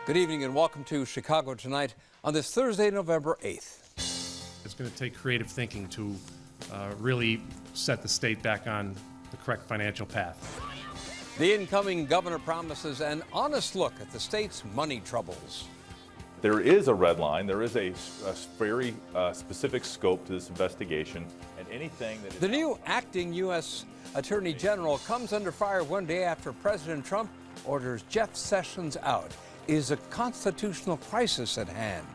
Good evening and welcome to Chicago Tonight on this Thursday, November 8th. It's going to take creative thinking to really set the state back on the correct financial path. The incoming governor promises an honest look at the state's money troubles. There is a red line. There is a very specific scope to this investigation, and anything that is... The new acting U.S. Attorney General comes under fire one day after President Trump orders Jeff Sessions out. Is a constitutional crisis at hand?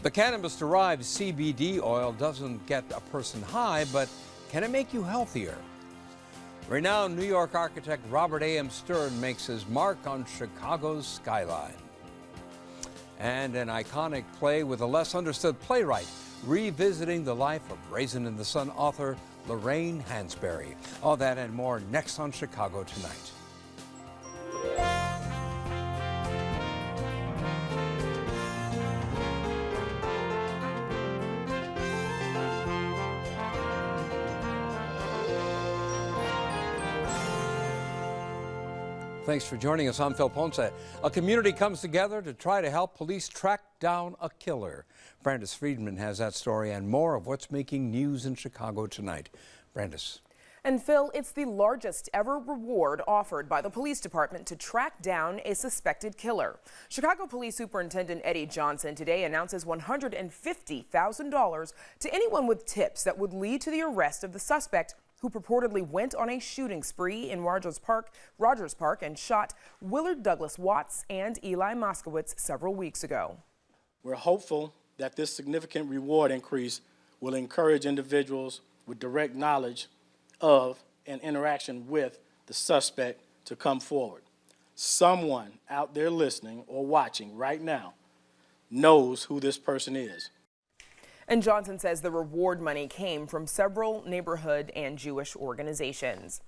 The cannabis-derived CBD oil doesn't get a person high, but can it make you healthier? Renowned New York architect Robert A.M. Stern makes his mark on Chicago's skyline. And an iconic play with a less understood playwright revisiting the life of Raisin in the Sun author Lorraine Hansberry. All that and more next on Chicago Tonight. Thanks for joining us. I'm Phil Ponce. A community comes together to try to help police track down a killer. Brandis Friedman has that story and more of what's making news in Chicago tonight. Brandis. And Phil, it's the largest ever reward offered by the police department to track down a suspected killer. Chicago Police Superintendent Eddie Johnson today announces $150,000 to anyone with tips that would lead to the arrest of the suspect who purportedly went on a shooting spree in Rogers Park and shot Willard Douglas Watts and Eli Moskowitz several weeks ago. We're hopeful that this significant reward increase will encourage individuals with direct knowledge of and interaction with the suspect to come forward. Someone out there listening or watching right now knows who this person is. And Johnson says the reward money came from several neighborhood and Jewish organizations.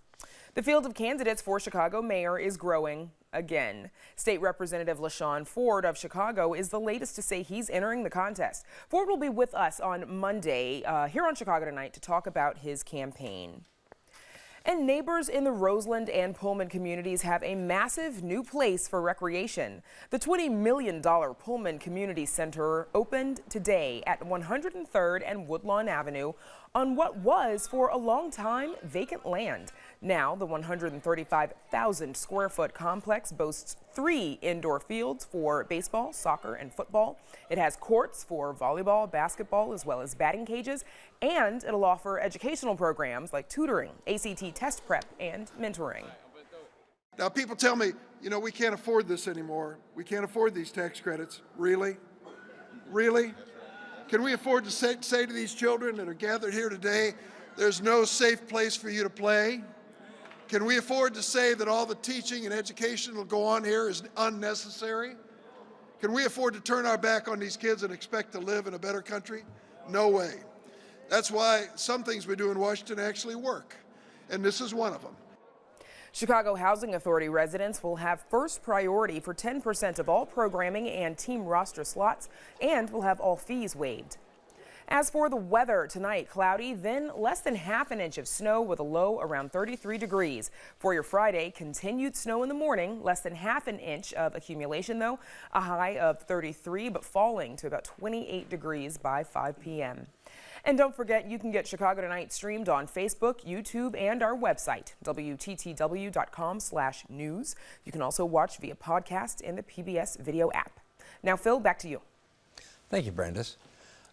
The field of candidates for Chicago mayor is growing again. State Representative LaShawn Ford of Chicago is the latest to say he's entering the contest. Ford will be with us on Monday here on Chicago Tonight to talk about his campaign. And neighbors in the Roseland and Pullman communities have a massive new place for recreation. The $20 million Pullman Community Center opened today at 103rd and Woodlawn Avenue on what was for a long time vacant land. Now, the 135,000 square foot complex boasts 3 indoor fields for baseball, soccer, and football. It has courts for volleyball, basketball, as well as batting cages, and it'll offer educational programs like tutoring, ACT test prep, and mentoring. Now, people tell me, you know, we can't afford this anymore. We can't afford these tax credits. Really? Really? Can we afford to say to these children that are gathered here today, there's no safe place for you to play? Can we afford to say that all the teaching and education that will go on here is unnecessary? Can we afford to turn our back on these kids and expect to live in a better country? No way. That's why some things we do in Washington actually work, and this is one of them. Chicago Housing Authority residents will have first priority for 10% of all programming and team roster slots, and will have all fees waived. As for the weather, tonight cloudy, then less than half an inch of snow with a low around 33 degrees. For your Friday, continued snow in the morning, less than half an inch of accumulation though, a high of 33 but falling to about 28 degrees by 5 p.m. And don't forget, you can get Chicago Tonight streamed on Facebook, YouTube, and our website, WTTW.com/news. You can also watch via podcast in the PBS video app. Now, Phil, back to you. Thank you, Brandis.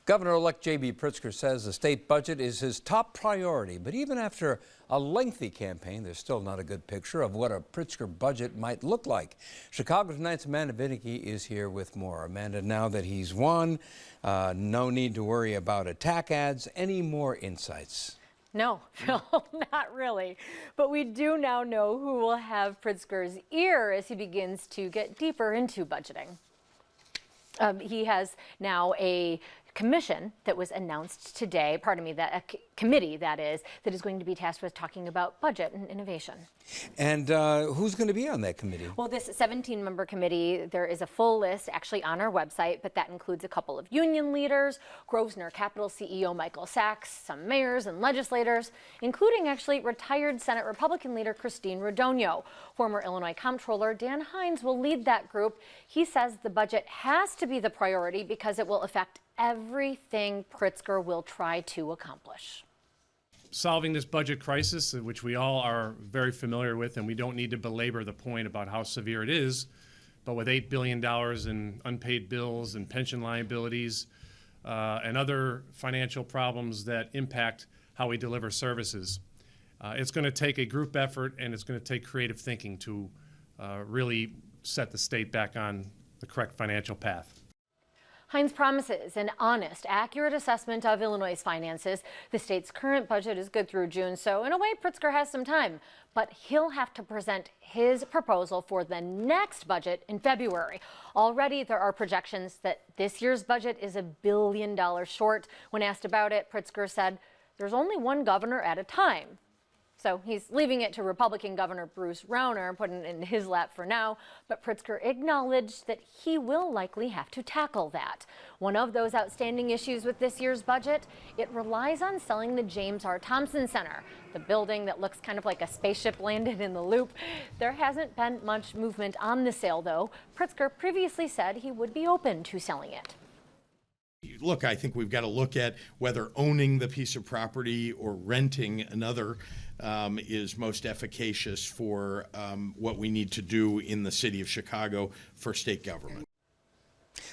Governor-elect J.B. Pritzker says the state budget is his top priority, but even after a lengthy campaign, there's still not a good picture of what a Pritzker budget might look like. Chicago Tonight's Amanda Vinicky is here with more. Amanda, now that he's won, no need to worry about attack ads. Any more insights? No, Phil, not really. But we do now know who will have Pritzker's ear as he begins to get deeper into budgeting. He has now a commission that was announced today, a committee that is going to be tasked with talking about budget and innovation. And who's going to be on that committee? Well, this 17-member committee, there is a full list actually on our website, but that includes a couple of union leaders, Grosvenor Capital CEO Michael Sachs, some mayors and legislators, including actually retired Senate Republican leader Christine Radogno. Former Illinois Comptroller Dan Hines will lead that group. He says the budget has to be the priority because it will affect everything Pritzker will try to accomplish. Solving this budget crisis, which we all are very familiar with, and we don't need to belabor the point about how severe it is, but with $8 billion in unpaid bills and pension liabilities and other financial problems that impact how we deliver services, it's going to take a group effort, and it's going to take creative thinking to really set the state back on the correct financial path. Hines promises an honest, accurate assessment of Illinois' finances. The state's current budget is good through June, so in a way, Pritzker has some time. But he'll have to present his proposal for the next budget in February. Already, there are projections that this year's budget is $1 billion short. When asked about it, Pritzker said, "There's only one governor at a time." So he's leaving it to Republican Governor Bruce Rauner, putting it in his lap for now. But Pritzker acknowledged that he will likely have to tackle that. One of those outstanding issues with this year's budget, it relies on selling the James R. Thompson Center, the building that looks kind of like a spaceship landed in the Loop. There hasn't been much movement on the sale, though. Pritzker previously said he would be open to selling it. Look, I think we've got to look at whether owning the piece of property or renting another is most efficacious for what we need to do in the city of Chicago for state government.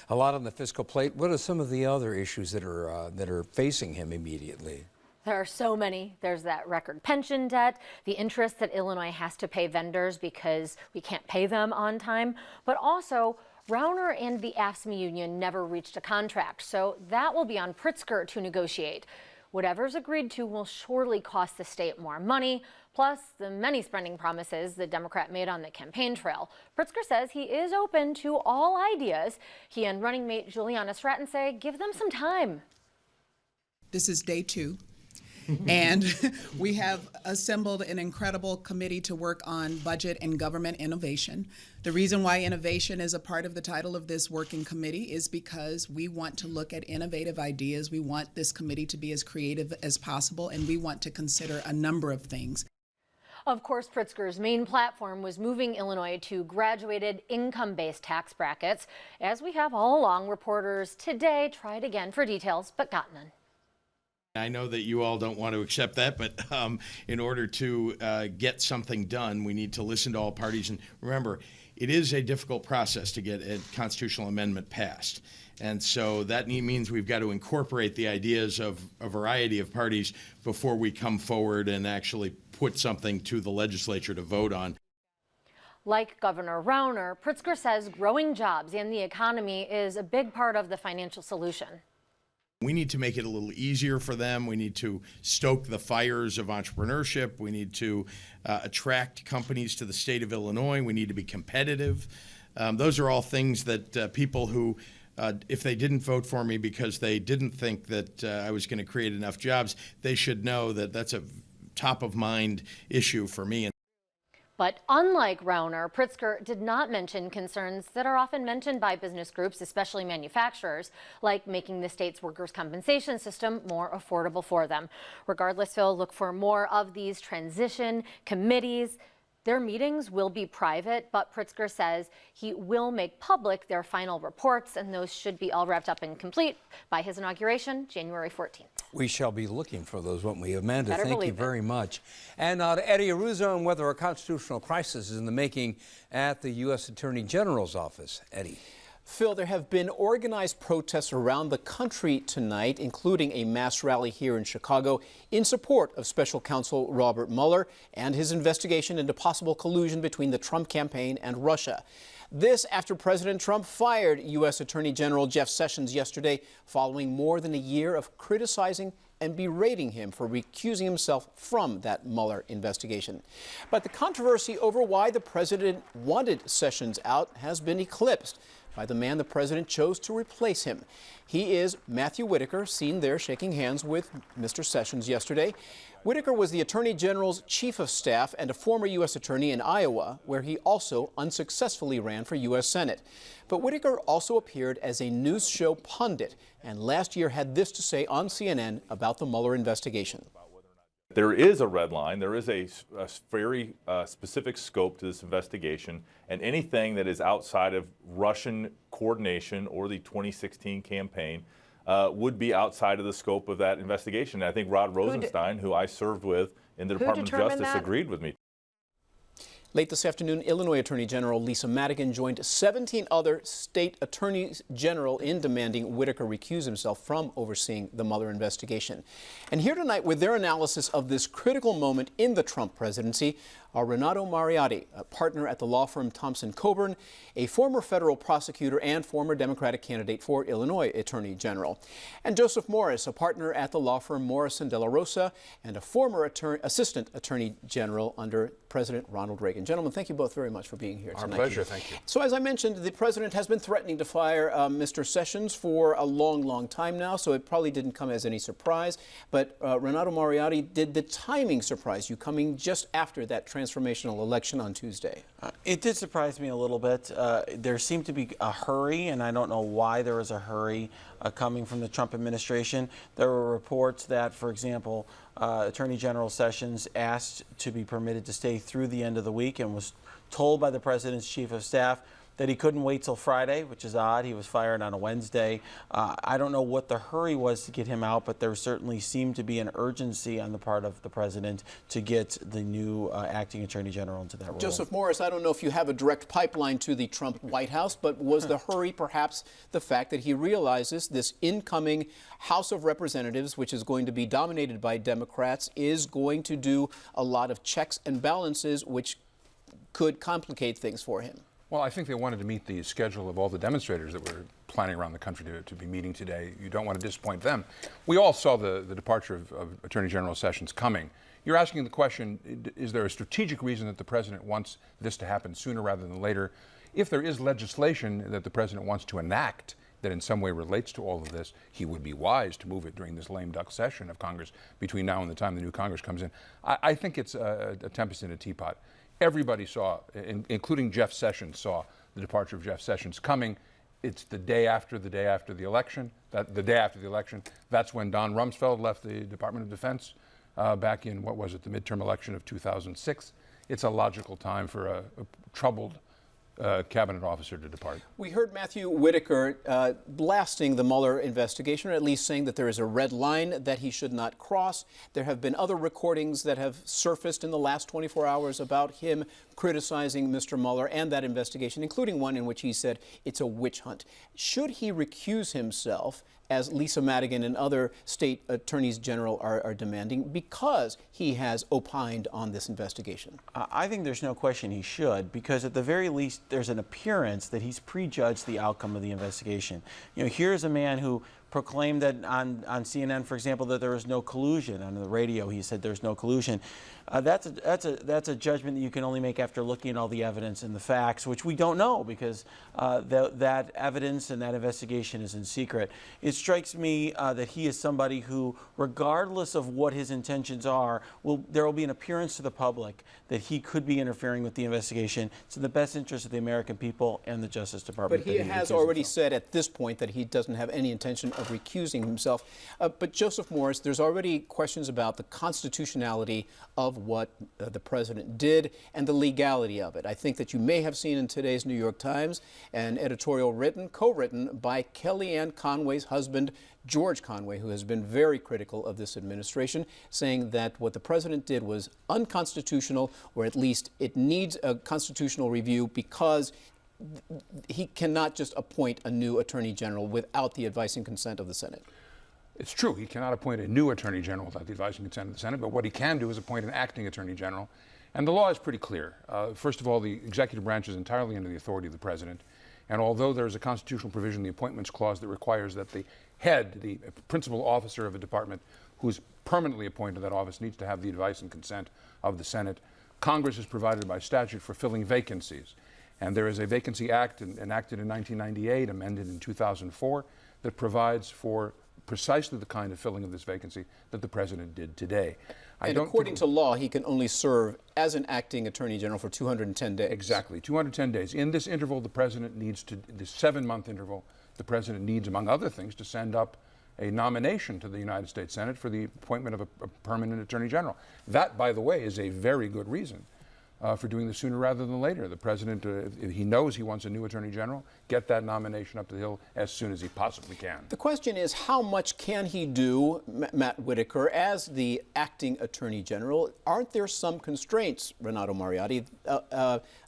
A lot on the fiscal plate. What are some of the other issues that are facing him immediately? There are so many. There's that record pension debt, the interest that Illinois has to pay vendors because we can't pay them on time, but also Rauner and the AFSCME union never reached a contract, so that will be on Pritzker to negotiate. Whatever's agreed to will surely cost the state more money, plus the many spending promises the Democrat made on the campaign trail. Pritzker says he is open to all ideas. He and running mate Juliana Stratton say give them some time. This is day 2. And we have assembled an incredible committee to work on budget and government innovation. The reason why innovation is a part of the title of this working committee is because we want to look at innovative ideas. We want this committee to be as creative as possible, and we want to consider a number of things. Of course, Pritzker's main platform was moving Illinois to graduated income-based tax brackets. As we have all along, reporters today tried again for details, but got none. I know that you all don't want to accept that, but in order to get something done, we need to listen to all parties. And remember, it is a difficult process to get a constitutional amendment passed. And so that means we've got to incorporate the ideas of a variety of parties before we come forward and actually put something to the legislature to vote on. Like Governor Rauner, Pritzker says growing jobs and the economy is a big part of the financial solution. We need to make it a little easier for them. We need to stoke the fires of entrepreneurship. We need to attract companies to the state of Illinois. We need to be competitive. Those are all things that people who, if they didn't vote for me because they didn't think that I was going to create enough jobs, they should know that that's a top of mind issue for me. But unlike Rauner, Pritzker did not mention concerns that are often mentioned by business groups, especially manufacturers, like making the state's workers' compensation system more affordable for them. Regardless, Phil, look for more of these transition committees. Their meetings will be private, but Pritzker says he will make public their final reports, and those should be all wrapped up and complete by his inauguration, January 14th. We shall be looking for those, won't we, Amanda? Better Thank you very much. And now to Eddie Aruzzo on whether a constitutional crisis is in the making at the U.S. Attorney General's office. Eddie. Phil, there have been organized protests around the country tonight, including a mass rally here in Chicago in support of Special Counsel Robert Mueller and his investigation into possible collusion between the Trump campaign and Russia. This after President Trump fired U.S. Attorney General Jeff Sessions yesterday following more than a year of criticizing and berating him for recusing himself from that Mueller investigation. But the controversy over why the president wanted Sessions out has been eclipsed by the man the president chose to replace him. He is Matthew Whitaker, seen there shaking hands with Mr. Sessions yesterday. Whitaker was the Attorney General's chief of staff and a former U.S. attorney in Iowa, where he also unsuccessfully ran for U.S. Senate. But Whitaker also appeared as a news show pundit, and last year had this to say on CNN about the Mueller investigation. There is a red line. There is a very specific scope to this investigation, and anything that is outside of Russian coordination or the 2016 campaign would be outside of the scope of that investigation. And I think Rod Rosenstein, who I served with in the Department of Justice, agreed with me. Late this afternoon, Illinois Attorney General Lisa Madigan joined 17 other state attorneys general in demanding Whitaker recuse himself from overseeing the Mueller investigation. And here tonight with their analysis of this critical moment in the Trump presidency are Renato Mariotti, a partner at the law firm Thompson Coburn, a former federal prosecutor and former Democratic candidate for Illinois Attorney General, and Joseph Morris, a partner at the law firm Morrison De La Rosa and a former Assistant Attorney General under President Ronald Reagan. Gentlemen, thank you both very much for being here tonight. Our pleasure, thank you. So as I mentioned, the president has been threatening to fire Mr. Sessions for a long, long time now, so it probably didn't come as any surprise. But Renato Mariotti, did the timing surprise you, coming just after that transformational election on Tuesday? It did surprise me a little bit. There seemed to be a hurry, and I don't know why there was a hurry coming from the Trump administration. There were reports that, for example, Attorney General Sessions asked to be permitted to stay through the end of the week and was told by the president's chief of staff that he couldn't wait till Friday, which is odd. He was fired on a Wednesday. I don't know what the hurry was to get him out, but there certainly seemed to be an urgency on the part of the president to get the new acting attorney general into that role. Joseph Morris, I don't know if you have a direct pipeline to the Trump White House, but was the hurry perhaps the fact that he realizes this incoming House of Representatives, which is going to be dominated by Democrats, is going to do a lot of checks and balances, which could complicate things for him? Well, I think they wanted to meet the schedule of all the demonstrators that were planning around the country to be meeting today. You don't want to disappoint them. We all saw the departure of Attorney General Sessions coming. You're asking the question, is there a strategic reason that the president wants this to happen sooner rather than later? If there is legislation that the president wants to enact that in some way relates to all of this, he would be wise to move it during this lame duck session of Congress between now and the time the new Congress comes in. I think it's a tempest in a teapot. Everybody saw, including Jeff Sessions, saw the departure of Jeff Sessions coming. It's the day after the election. That's when Don Rumsfeld left the Department of Defense back in, what was it, the midterm election of 2006. It's a logical time for a troubled cabinet officer to depart. We heard Matthew Whitaker blasting the Mueller investigation, or at least saying that there is a red line that he should not cross. There have been other recordings that have surfaced in the last 24 hours about him criticizing Mr. Mueller and that investigation, including one in which he said it's a witch hunt. Should he recuse himself, as Lisa Madigan and other state attorneys general are demanding, because he has opined on this investigation? I think there's no question he should, because at the very least there's an appearance that he's prejudged the outcome of the investigation. You know, here's a man who proclaimed that on CNN, for example, that there was no collusion. On the radio, he said there's no collusion. That's a judgment that you can only make after looking at all the evidence and the facts, which we don't know because that evidence and that investigation is in secret. It strikes me that he is somebody who, regardless of what his intentions are, there will be an appearance to the public that he could be interfering with the investigation. It's in the best interest of the American people and the Justice Department. But he has already said at this point that he doesn't have any intention of recusing himself. But Joseph Morris, there's already questions about the constitutionality of what the president did and the legality of it. I think that you may have seen in today's New York Times an editorial co-written by Kellyanne Conway's husband, George Conway, who has been very critical of this administration, saying that what the president did was unconstitutional, or at least it needs a constitutional review because he cannot just appoint a new attorney general without the advice and consent of the Senate. It's true, he cannot appoint a new attorney general without the advice and consent of the Senate, but what he can do is appoint an acting attorney general. And the law is pretty clear. First of all, the executive branch is entirely under the authority of the president. And although there is a constitutional provision, the Appointments Clause, that requires that the head, the principal officer of a department who's permanently appointed to that office, needs to have the advice and consent of the Senate, Congress is provided by statute for filling vacancies. And there is a Vacancy Act enacted in 1998, amended in 2004, that provides for precisely the kind of filling of this vacancy that the president did today. And according to law, he can only serve as an acting attorney general for 210 days. Exactly, 210 days. In this interval, the president needs to, this 7-month interval, the president needs, among other things, to send up a nomination to the United States Senate for the appointment of a permanent attorney general. That, by the way, is a very good reason for doing this sooner rather than later. The president, if he knows he wants a new attorney general, get that nomination up the hill as soon as he possibly can. The question is, how much can he do, Matt Whitaker, as the acting attorney general? Aren't there some constraints, Renato Mariotti,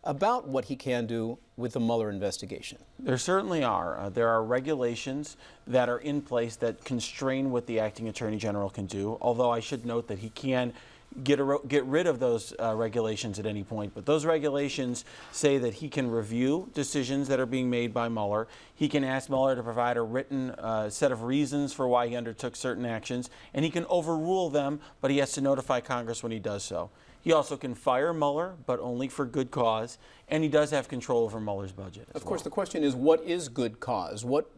about what he can do with the Mueller investigation? There certainly are. There are regulations that are in place that constrain what the acting attorney general can do, although I should note that he can get rid of those regulations at any point. But those regulations say that he can review decisions that are being made by Mueller. He can ask Mueller to provide a written set of reasons for why he undertook certain actions, and he can overrule them, but he has to notify Congress when he does so. He also can fire Mueller, but only for good cause, and he does have control over Mueller's budget. Of course, the question is, what is good cause? What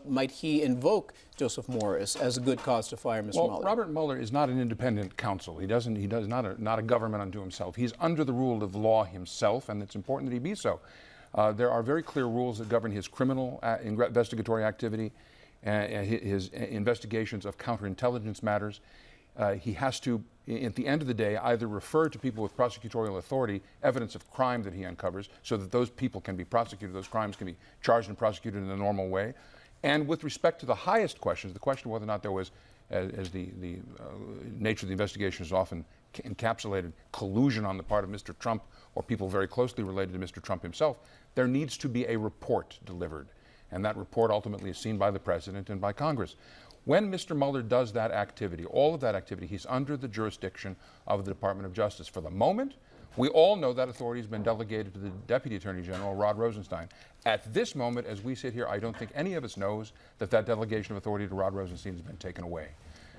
might he invoke Joseph Morris as a good cause to fire Mr. Mueller? Well, Robert Mueller is not an independent counsel. He does not a government unto himself. He's under the rule of law himself, and it's important that he be so. There are very clear rules that govern his criminal investigatory activity, his investigations of counterintelligence matters. He has to, at the end of the day, either refer to people with prosecutorial authority evidence of crime that he uncovers so that those people can be prosecuted, those crimes can be charged and prosecuted in the normal way. And with respect to the highest questions, the question of whether or not there was, as the nature of the investigation is often encapsulated, collusion on the part of Mr. Trump or people very closely related to Mr. Trump himself, there needs to be a report delivered. And that report ultimately is seen by the president and by Congress. When Mr. Mueller does that activity, all of that activity, he's under the jurisdiction of the Department of Justice. For the moment, we all know that authority has been delegated to the Deputy Attorney General, Rod Rosenstein. At this moment, as we sit here, I don't think any of us knows that that delegation of authority to Rod Rosenstein has been taken away.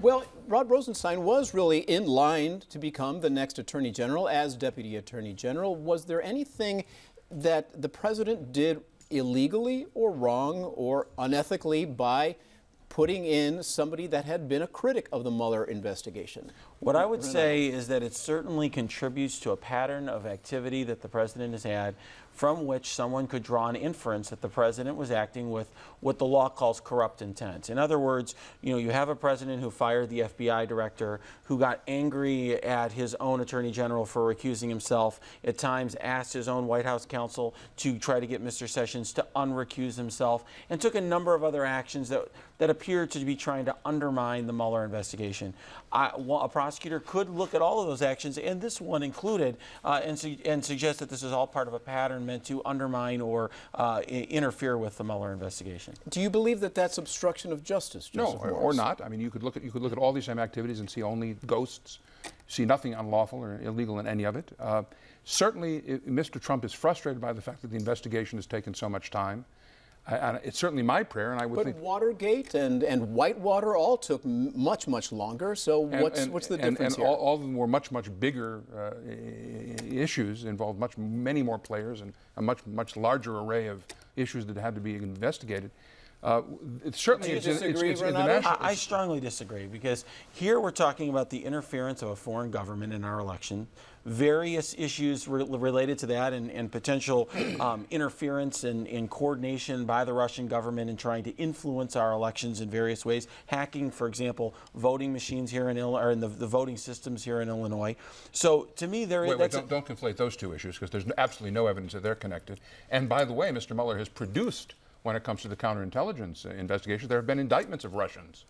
Well, Rod Rosenstein was really in line to become the next Attorney General as Deputy Attorney General. Was there anything that the president did illegally or wrong or unethically by putting in somebody that had been a critic of the Mueller investigation? What I would say is that it certainly contributes to a pattern of activity that the president has had from which someone could draw an inference that the president was acting with what the law calls corrupt intent. In other words, you have a president who fired the FBI director, who got angry at his own attorney general for recusing himself, at times asked his own White House counsel to try to get Mr. Sessions to unrecuse himself, and took a number of other actions that appeared to be trying to undermine the Mueller investigation. A prosecutor could look at all of those actions, and this one included, and suggest that this is all part of a pattern meant to undermine or interfere with the Mueller investigation. Do you believe that that's obstruction of justice, Joseph Morris? Or not. I mean, you could look at all these same activities and see only ghosts, see nothing unlawful or illegal in any of it. Certainly, Mr. Trump is frustrated by the fact that the investigation has taken so much time. And it's certainly my prayer, and I would think. But Watergate and Whitewater all took much, much longer. So what's the difference here? And all of them were much, much bigger issues, involved many more players and a much larger array of issues that had to be investigated. Certainly, it's international. I strongly disagree, because here we're talking about the interference of a foreign government in our election, various issues related to that, and potential interference and coordination by the Russian government in trying to influence our elections in various ways, hacking, for example, voting machines here in the voting systems here in Illinois. So to me, don't conflate those two issues, because there's absolutely no evidence that they're connected. And by the way, Mr. Mueller has produced, when it comes to the counterintelligence investigation, there have been indictments of Russians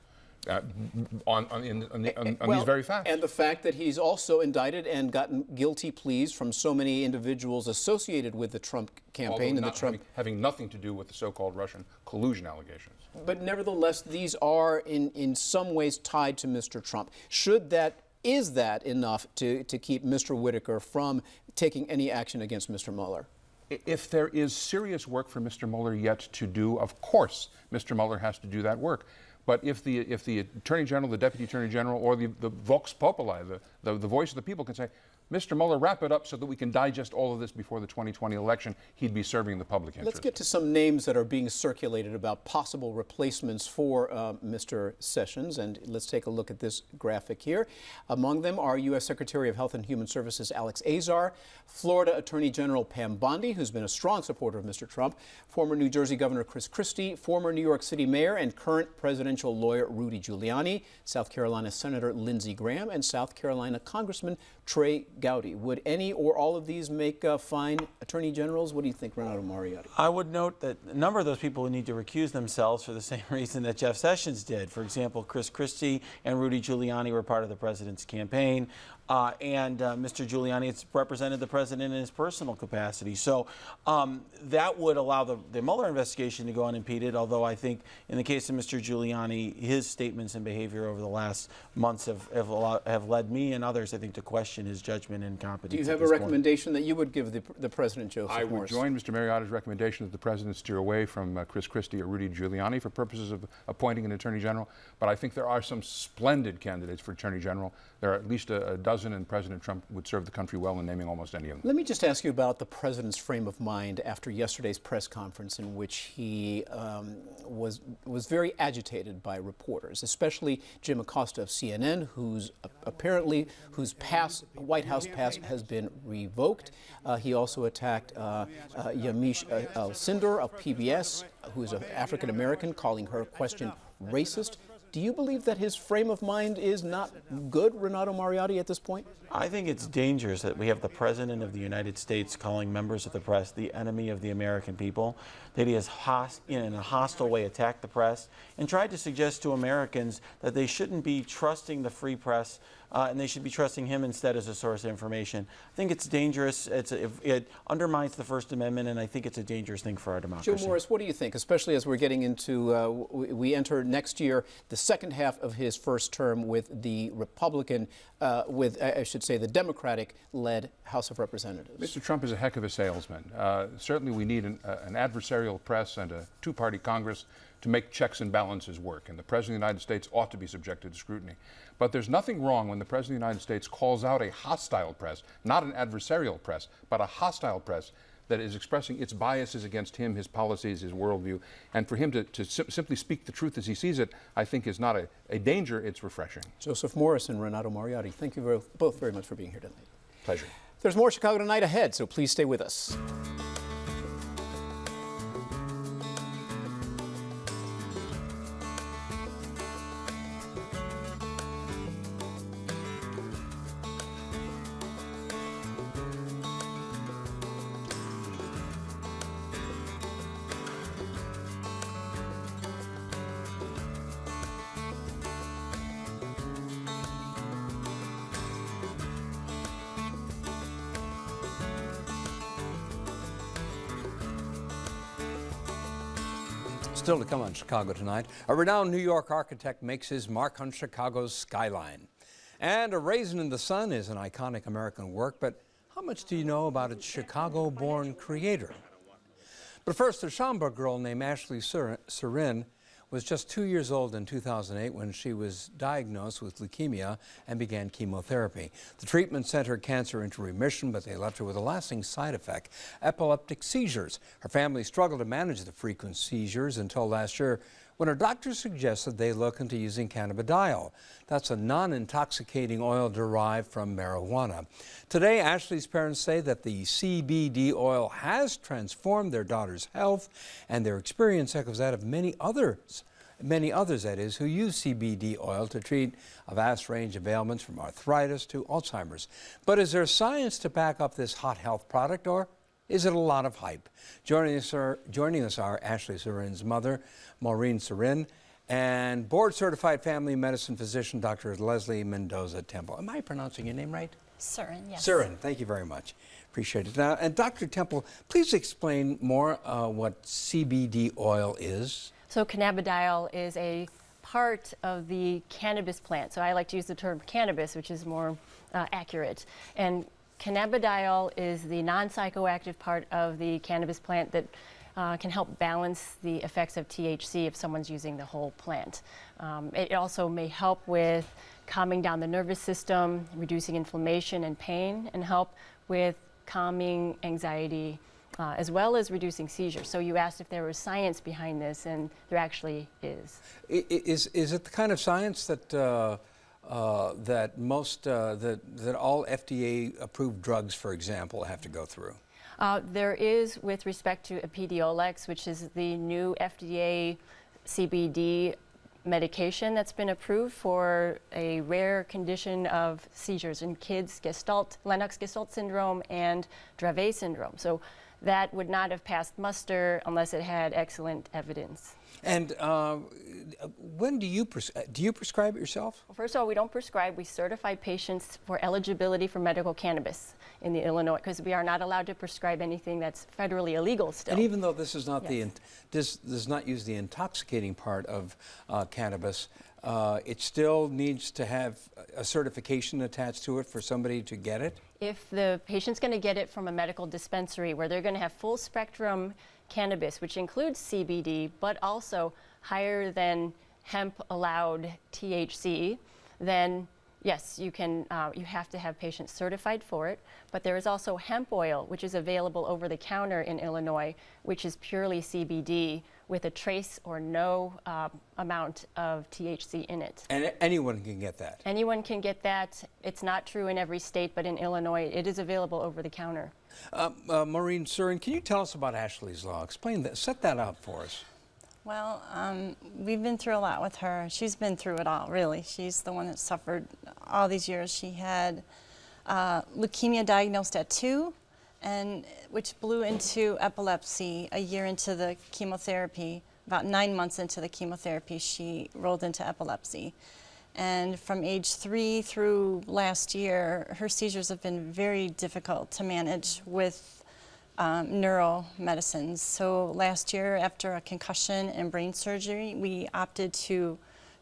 on these very facts. And the fact that he's also indicted and gotten guilty pleas from so many individuals associated with the Trump campaign having nothing to do with the so-called Russian collusion allegations. But nevertheless, these are in some ways tied to Mr. Trump. Is that enough to keep Mr. Whitaker from taking any action against Mr. Mueller? If there is serious work for Mr. Mueller yet to do, of course, Mr. Mueller has to do that work. But if the Attorney General, the Deputy Attorney General, or the Vox Populi, the voice of the people, can say, Mr. Mueller, wrap it up so that we can digest all of this before the 2020 election. He'd be serving the public interest. Let's get to some names that are being circulated about possible replacements for Mr. Sessions, and let's take a look at this graphic here. Among them are U.S. Secretary of Health and Human Services Alex Azar, Florida Attorney General Pam Bondi, who's been a strong supporter of Mr. Trump, former New Jersey Governor Chris Christie, former New York City Mayor and current presidential lawyer Rudy Giuliani, South Carolina Senator Lindsey Graham, and South Carolina Congressman Trey Gowdy. Would any or all of these make fine attorney generals? What do you think, Renato Mariotti? I would note that a number of those people would need to recuse themselves for the same reason that Jeff Sessions did. For example, Chris Christie and Rudy Giuliani were part of the president's campaign. And Mr. Giuliani has represented the president in his personal capacity. So that would allow the Mueller investigation to go unimpeded, although I think in the case of Mr. Giuliani, his statements and behavior over the last months have led me and others, I think, to question his judgment and competence. Do you have a recommendation that you would give the President, Joseph Morris? I would join Mr. Mariotti's recommendation that the President steer away from Chris Christie or Rudy Giuliani for purposes of appointing an Attorney General. But I think there are some splendid candidates for Attorney General. There are at least a dozen, and President Trump would serve the country well in naming almost any of them. Let me just ask you about the President's frame of mind after yesterday's press conference, in which he was very agitated by reporters, especially Jim Acosta of CNN, whose White House pass has been revoked. He also attacked Yamiche Alcindor of PBS, who is an African American, calling her question racist. Do you believe that his frame of mind is not good, Renato Mariotti, at this point? I think it's dangerous that we have the President of the United States calling members of the press the enemy of the American people, that he has in a hostile way attacked the press and tried to suggest to Americans that they shouldn't be trusting the free press and they should be trusting him instead as a source of information. I think it's dangerous. It undermines the First Amendment, and I think it's a dangerous thing for our democracy. Joe Morris, what do you think, especially as we're getting into, we enter next year, the second half of his first term with the Republican, I should say, the Democratic-led House of Representatives? Mr. Trump is a heck of a salesman. Certainly we need an adversarial press and a two-party Congress to make checks and balances work, and the President of the United States ought to be subjected to scrutiny. But there's nothing wrong when the President of the United States calls out a hostile press, not an adversarial press, but a hostile press that is expressing its biases against him, his policies, his worldview. And for him to simply speak the truth as he sees it, I think is not a danger, it's refreshing. Joseph Morris and Renato Mariotti, thank you both very much for being here tonight. Pleasure. There's more Chicago Tonight ahead, so please stay with us. Still to come on Chicago Tonight, a renowned New York architect makes his mark on Chicago's skyline. And A Raisin in the Sun is an iconic American work, but how much do you know about its Chicago-born creator? But first, a Schaumburg girl named Ashley Surin was just 2 years old in 2008 when she was diagnosed with leukemia and began chemotherapy. The treatment sent her cancer into remission, but they left her with a lasting side effect, epileptic seizures. Her family struggled to manage the frequent seizures until last year when her doctor suggested they look into using cannabidiol. That's a non-intoxicating oil derived from marijuana. Today, Ashley's parents say that the CBD oil has transformed their daughter's health, and their experience echoes that of many others, that is, who use CBD oil to treat a vast range of ailments from arthritis to Alzheimer's. But is there science to back up this hot health product, or is it a lot of hype? Joining us are Ashley Surin's mother, Maureen Surin, and board-certified family medicine physician, Dr. Leslie Mendoza Temple. Am I pronouncing your name right? Surin, yes. Surin, thank you very much. Appreciate it. Now, and Dr. Temple, please explain more what CBD oil is. So cannabidiol is a part of the cannabis plant. So I like to use the term cannabis, which is more accurate. And cannabidiol is the non-psychoactive part of the cannabis plant that can help balance the effects of THC if someone's using the whole plant. It also may help with calming down the nervous system, reducing inflammation and pain, and help with calming anxiety, as well as reducing seizures. So you asked if there was science behind this, and there actually is. Is it the kind of science that that all FDA-approved drugs, for example, have to go through? There is, with respect to Epidiolex, which is the new FDA CBD medication that's been approved for a rare condition of seizures in kids, Lennox-Gastaut syndrome and Dravet syndrome. So that would not have passed muster unless it had excellent evidence. And when do you prescribe it yourself? Well, first of all, we don't prescribe. We certify patients for eligibility for medical cannabis in the Illinois, because we are not allowed to prescribe anything that's federally illegal still. And even though this is not this does not use the intoxicating part of cannabis, it still needs to have a certification attached to it for somebody to get it? If the patient's going to get it from a medical dispensary where they're going to have full spectrum cannabis, which includes CBD, but also higher than hemp allowed THC, then yes, you can. You have to have patients certified for it. But there is also hemp oil, which is available over the counter in Illinois, which is purely CBD with a trace or no amount of THC in it. And anyone can get that? Anyone can get that. It's not true in every state, but in Illinois, it is available over the counter. Maureen Surin, can you tell us about Ashley's Law? Explain that, set that up for us. Well, we've been through a lot with her. She's been through it all, really. She's the one that suffered all these years. She had leukemia diagnosed at 2, and which blew into epilepsy a year into the chemotherapy. About 9 months into the chemotherapy, she rolled into epilepsy. And from age 3 through last year, her seizures have been very difficult to manage with neuro medicines. So last year, after a concussion and brain surgery, we opted to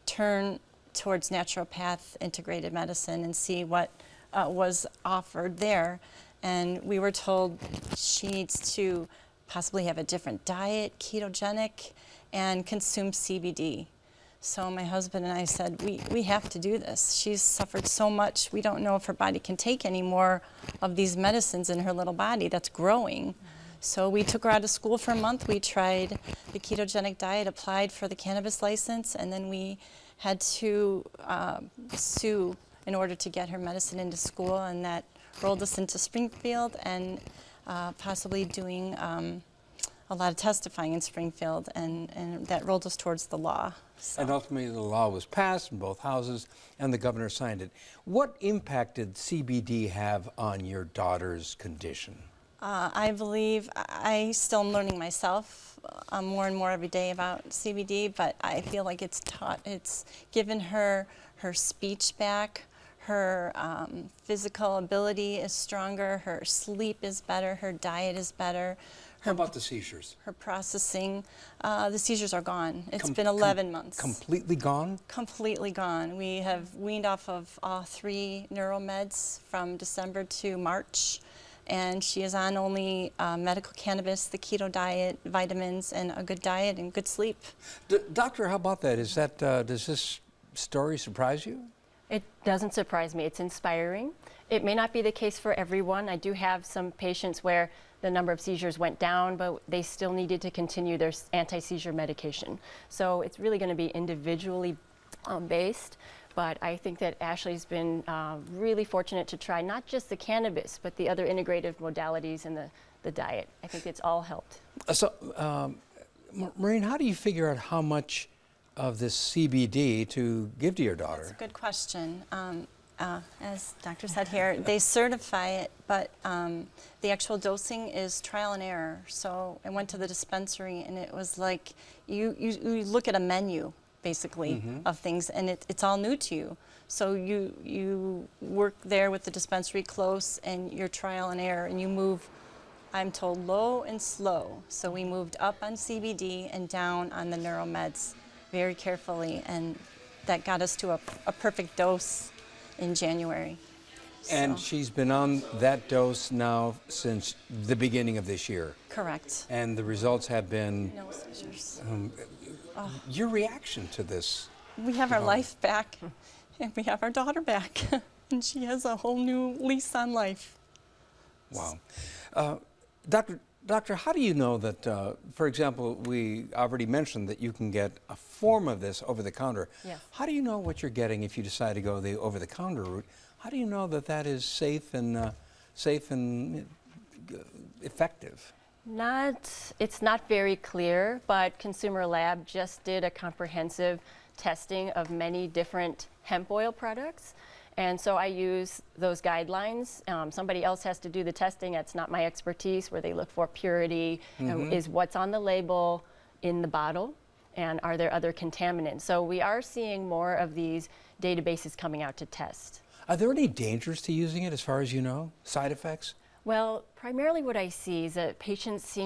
turn towards naturopath integrated medicine and see what was offered there. And we were told she needs to possibly have a different diet, ketogenic, and consume CBD. So my husband and I said, we have to do this. She's suffered so much. We don't know if her body can take any more of these medicines in her little body that's growing. So we took her out of school for a month. We tried the ketogenic diet, applied for the cannabis license, and then we had to sue in order to get her medicine into school, and that rolled us into Springfield and possibly doing a lot of testifying in Springfield, and that rolled us towards the law. So. And ultimately the law was passed in both houses and the governor signed it. What impact did CBD have on your daughter's condition? I believe I still am learning myself more and more every day about CBD, but I feel like it's given her speech back, her physical ability is stronger, her sleep is better, her diet is better. How about the seizures? Her processing, the seizures are gone. It's been 11 months. Completely gone? Completely gone. We have weaned off of all 3 neuromeds from December to March, and she is on only medical cannabis, the keto diet, vitamins, and a good diet and good sleep. Doctor, how about that? Is that does this story surprise you? It doesn't surprise me. It's inspiring. It may not be the case for everyone. I do have some patients where the number of seizures went down, but they still needed to continue their anti-seizure medication. So it's really going to be individually based. But I think that Ashley's been really fortunate to try not just the cannabis, but the other integrative modalities and the diet. I think it's all helped. So, Maureen, how do you figure out how much of this CBD to give to your daughter? That's a good question. As Doctor said here, they certify it, but the actual dosing is trial and error. So I went to the dispensary, and it was like you look at a menu, basically, of things, and it's all new to you. So you work there with the dispensary close, and you're trial and error, and you move, I'm told, low and slow. So we moved up on CBD and down on the neuromeds very carefully, and that got us to a perfect dose in January. And she's been on that dose now since the beginning of this year. Correct. And the results have been... No seizures. Your reaction to this? We have our life back. and we have our daughter back. And she has a whole new lease on life. Wow. Doctor, how do you know that, for example, we already mentioned that you can get a form of this over the counter. Yes. How do you know what you're getting if you decide to go the over the counter route? How do you know that that is safe and effective? It's not very clear, but Consumer Lab just did a comprehensive testing of many different hemp oil products. And so I use those guidelines. Somebody else has to do the testing. That's not my expertise, where they look for purity, is what's on the label in the bottle, and are there other contaminants. So we are seeing more of these databases coming out to test. Are there any dangers to using it as far as you know? Side effects? Well, primarily what I see is that patients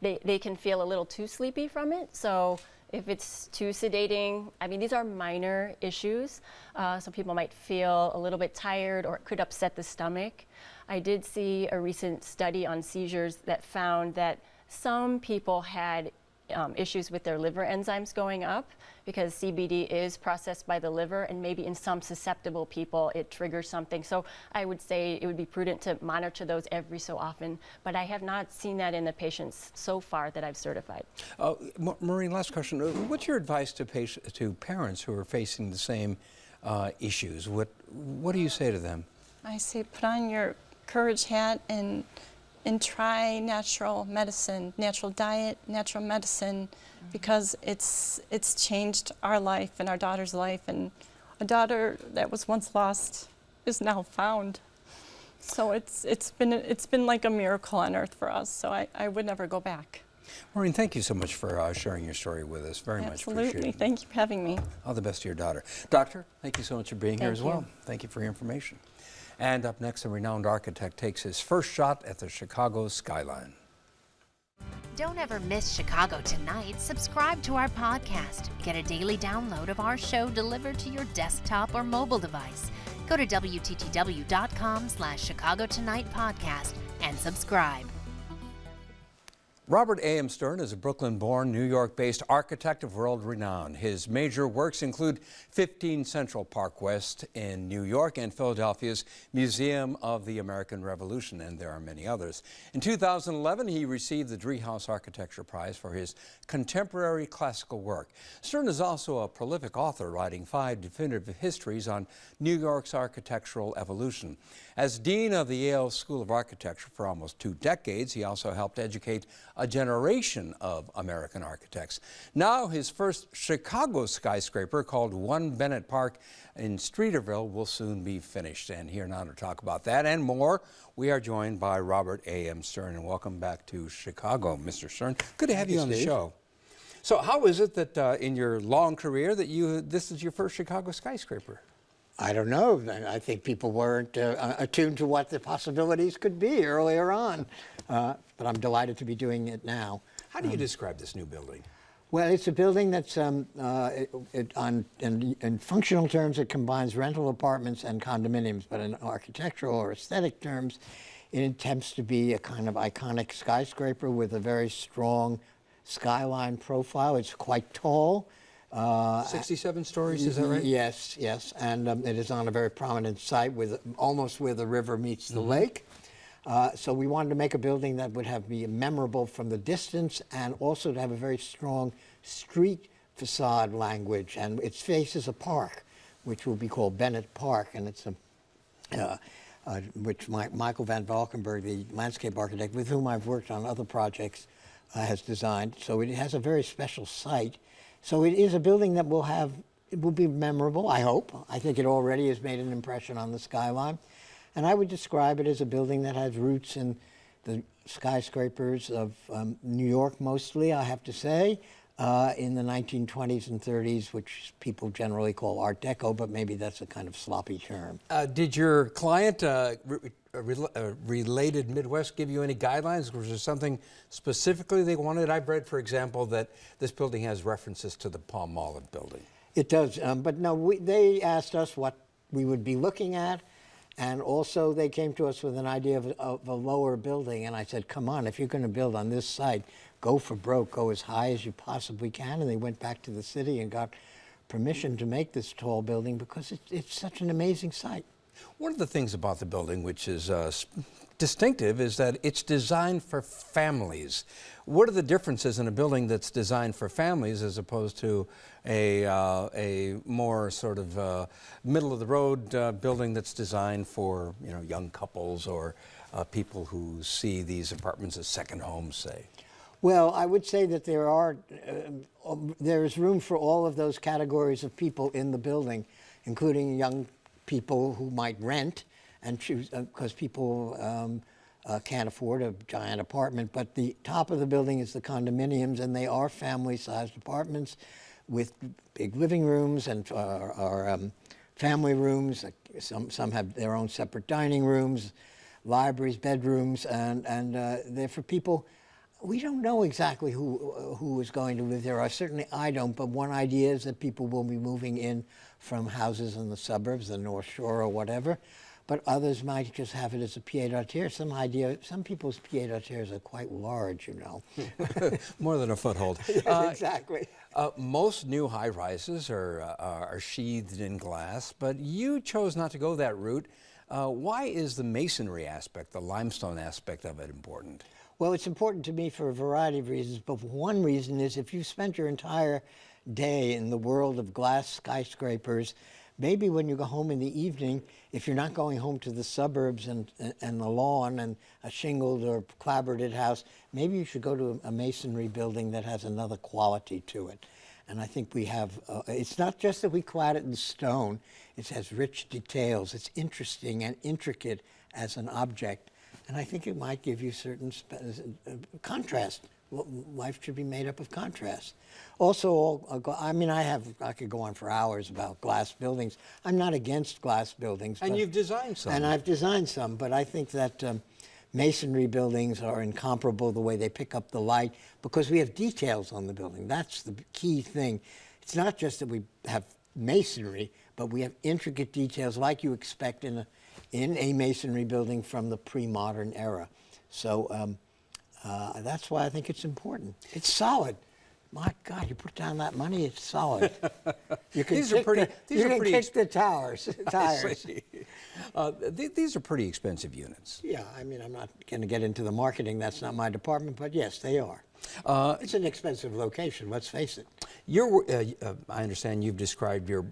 they can feel a little too sleepy from it. So if it's too sedating, I mean, these are minor issues. Some people might feel a little bit tired, or it could upset the stomach. I did see a recent study on seizures that found that some people had issues with their liver enzymes going up, because CBD is processed by the liver, and maybe in some susceptible people it triggers something. So I would say it would be prudent to monitor those every so often, but I have not seen that in the patients so far that I've certified. Maureen, last question. What's your advice to parents who are facing the same issues? What do you say to them? I say put on your courage hat and try natural medicine, natural diet, natural medicine, because it's changed our life and our daughter's life, and a daughter that was once lost is now found. So it's been like a miracle on earth for us. So I would never go back. Maureen, thank you so much for sharing your story with us. Very much appreciated. Absolutely. Thank you for having me. All the best to your daughter. Doctor, thank you so much for being here as well. Thank you for your information. And up next, a renowned architect takes his first shot at the Chicago skyline. Don't ever miss Chicago Tonight. Subscribe to our podcast. Get a daily download of our show delivered to your desktop or mobile device. Go to WTTW.com/Chicago Tonight Podcast and subscribe. Robert A.M. Stern is a Brooklyn-born, New York-based architect of world renown. His major works include 15 Central Park West in New York and Philadelphia's Museum of the American Revolution, and there are many others. In 2011, he received the Driehaus Architecture Prize for his contemporary classical work. Stern is also a prolific author, writing 5 definitive histories on New York's architectural evolution. As Dean of the Yale School of Architecture for almost 2 decades, he also helped educate a generation of American architects. Now his first Chicago skyscraper, called One Bennett Park in Streeterville, will soon be finished. And here now to talk about that and more, we are joined by Robert A.M. Stern. And welcome back to Chicago, Mr. Stern. Good to have you on the show. So how is it that in your long career that this is your first Chicago skyscraper? I don't know. I think people weren't attuned to what the possibilities could be earlier on. But I'm delighted to be doing it now. How do you describe this new building? Well, it's a building that's, in functional terms, it combines rental apartments and condominiums, but in architectural or aesthetic terms, it attempts to be a kind of iconic skyscraper with a very strong skyline profile. It's quite tall. 67 stories, is that right? Yes, yes, and it is on a very prominent site almost where the river meets the lake. So we wanted to make a building that would be memorable from the distance, and also to have a very strong street facade language. And its faces a park, which will be called Bennett Park, and it's which Michael van Valkenburg, the landscape architect with whom I've worked on other projects, has designed. So it has a very special site. So it is a building that it will be memorable, I hope. I think it already has made an impression on the skyline. And I would describe it as a building that has roots in the skyscrapers of New York mostly, I have to say, in the 1920s and 30s, which people generally call Art Deco, but maybe that's a kind of sloppy term. Did your client, Related Midwest, give you any guidelines? Was there something specifically they wanted? I've read, for example, that this building has references to the Palmolive building. It does, but no, they asked us what we would be looking at, and also they came to us with an idea of a lower building, and I said, come on, if you're going to build on this site, go for broke, go as high as you possibly can, and they went back to the city and got permission to make this tall building because it's such an amazing site. One of the things about the building which is distinctive is that it's designed for families. What are the differences in a building that's designed for families as opposed to a more sort of middle-of-the-road building that's designed for young couples or people who see these apartments as second homes, say? Well, I would say that there is room for all of those categories of people in the building, including young people who might rent and choose, because people can't afford a giant apartment. But the top of the building is the condominiums, and they are family-sized apartments with big living rooms and family rooms. Some have their own separate dining rooms, libraries, bedrooms, and they're for people. We don't know exactly who is going to live there. Certainly I don't, but one idea is that people will be moving in from houses in the suburbs, the North Shore or whatever, but others might just have it as a pied-à-terre. Some people's pied-à-terres are quite large, More than a foothold. Exactly. Most new high-rises are sheathed in glass, but you chose not to go that route. Why is the masonry aspect, the limestone aspect of it important? Well, it's important to me for a variety of reasons, but one reason is if you spent your entire day in the world of glass skyscrapers, maybe when you go home in the evening, if you're not going home to the suburbs and the lawn and a shingled or clapboarded house, maybe you should go to a masonry building that has another quality to it. And I think we have, it's not just that we clad it in stone, it has rich details, it's interesting and intricate as an object. And I think it might give you certain contrast. Life should be made up of contrast. Also, I could go on for hours about glass buildings. I'm not against glass buildings. And you've designed some. And I've designed some, but I think that masonry buildings are incomparable the way they pick up the light because we have details on the building. That's the key thing. It's not just that we have masonry, but we have intricate details like you expect in a masonry building from the pre-modern era. So that's why I think it's important. It's solid. My God, you put down that money, it's solid. You can These are pretty kick the tires. These are pretty expensive units. Yeah, I mean, I'm not going to get into the marketing. That's not my department, but yes, they are. It's an expensive location, let's face it. I understand you've described your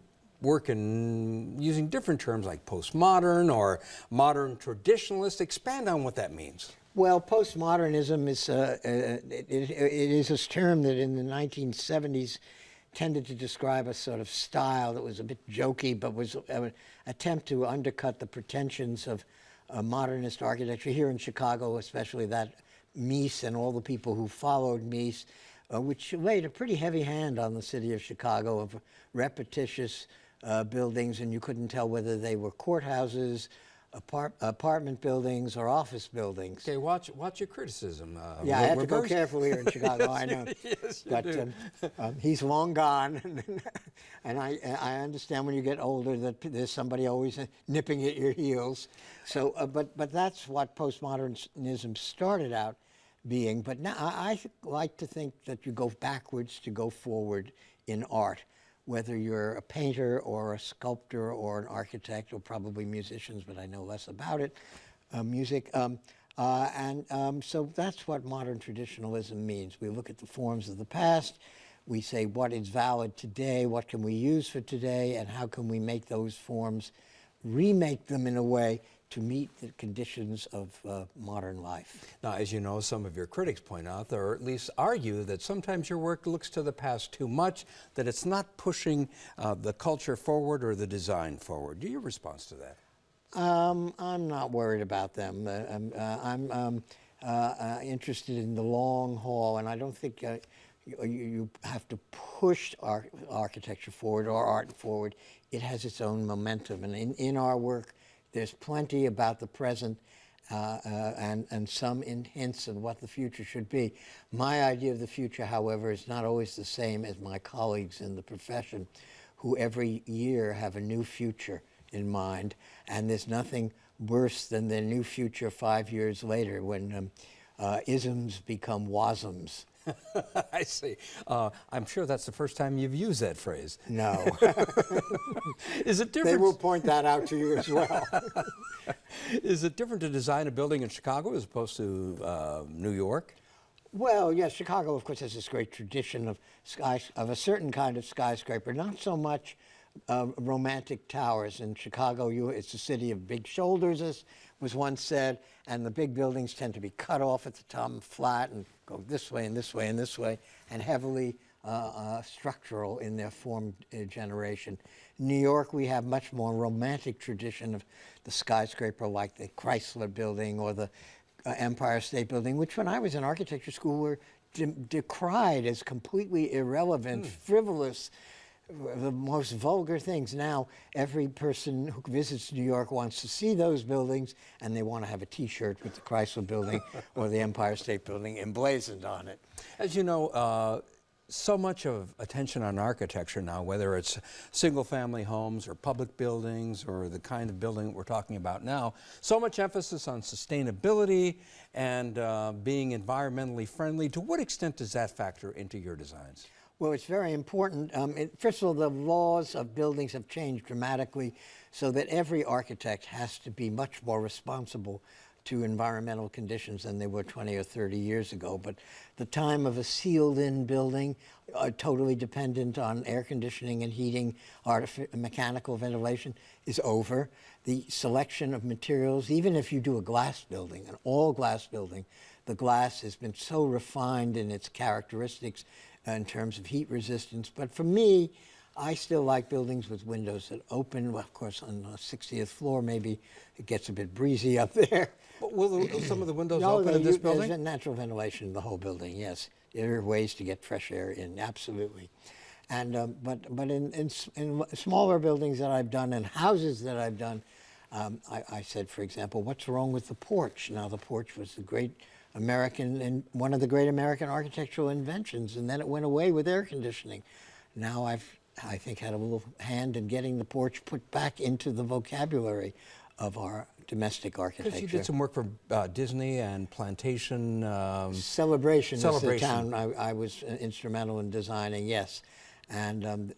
work in using different terms like postmodern or modern traditionalist. Expand on what that means. Well, postmodernism is it is a term that in the 1970s tended to describe a sort of style that was a bit jokey, but was an attempt to undercut the pretensions of modernist architecture here in Chicago, especially that Mies and all the people who followed Mies, which laid a pretty heavy hand on the city of Chicago of repetitious buildings, and you couldn't tell whether they were courthouses, apartment buildings, or office buildings. Okay, watch your criticism. Yeah, I have to go carefully here in Chicago, I know. Yes, you but do. He's long gone, and I understand when you get older that there's somebody always nipping at your heels. So, but that's what postmodernism started out being. But now I like to think that you go backwards to go forward in art. Whether you're a painter or a sculptor or an architect, or probably musicians, but I know less about it, music. So that's what modern traditionalism means. We look at the forms of the past, we say what is valid today, what can we use for today, and how can we make those forms, remake them in a way to meet the conditions of modern life. Now, as you know, some of your critics point out, or at least argue, that sometimes your work looks to the past too much, that it's not pushing the culture forward or the design forward. Your response to that? I'm not worried about them. I'm interested in the long haul, and I don't think you have to push architecture forward or art forward. It has its own momentum, and in our work, there's plenty about the present and some hints of what the future should be. My idea of the future, however, is not always the same as my colleagues in the profession, who every year have a new future in mind, and there's nothing worse than their new future 5 years later when isms become wasms. I see. I'm sure that's the first time you've used that phrase. No. Is it different? They will point that out to you as well. Is it different to design a building in Chicago as opposed to New York? Well, yes, Chicago, of course, has this great tradition of of a certain kind of skyscraper, not so much romantic towers. In Chicago, it's a city of big shoulders, as was once said, and the big buildings tend to be cut off at the top and flat and go this way and this way and this way, and heavily structural in their form generation. In New York, we have much more romantic tradition of the skyscraper like the Chrysler Building or the Empire State Building, which when I was in architecture school were decried as completely irrelevant, frivolous, the most vulgar things. Now, every person who visits New York wants to see those buildings, and they want to have a T-shirt with the Chrysler Building or the Empire State Building emblazoned on it. As you know, so much of attention on architecture now, whether it's single-family homes or public buildings or the kind of building we're talking about now, so much emphasis on sustainability and being environmentally friendly. To what extent does that factor into your designs? Well, it's very important. First of all, the laws of buildings have changed dramatically so that every architect has to be much more responsible to environmental conditions than they were 20 or 30 years ago. But the time of a sealed-in building, totally dependent on air conditioning and heating, mechanical ventilation, is over. The selection of materials, even if you do a glass building, an all-glass building, the glass has been so refined in its characteristics in terms of heat resistance. But for me, I still like buildings with windows that open. Well, of course, on the 60th floor, maybe it gets a bit breezy up there. But will some of the windows open in this building? There's natural ventilation in the whole building, yes. There are ways to get fresh air in, absolutely. And but in smaller buildings that I've done and houses that I've done, I said, for example, what's wrong with the porch? Now, the porch was the great one of the great American architectural inventions, and then it went away with air conditioning. Now I think had a little hand in getting the porch put back into the vocabulary of our domestic architecture. Because you did some work for Disney and Plantation. Celebration is the town I was instrumental in designing, yes. And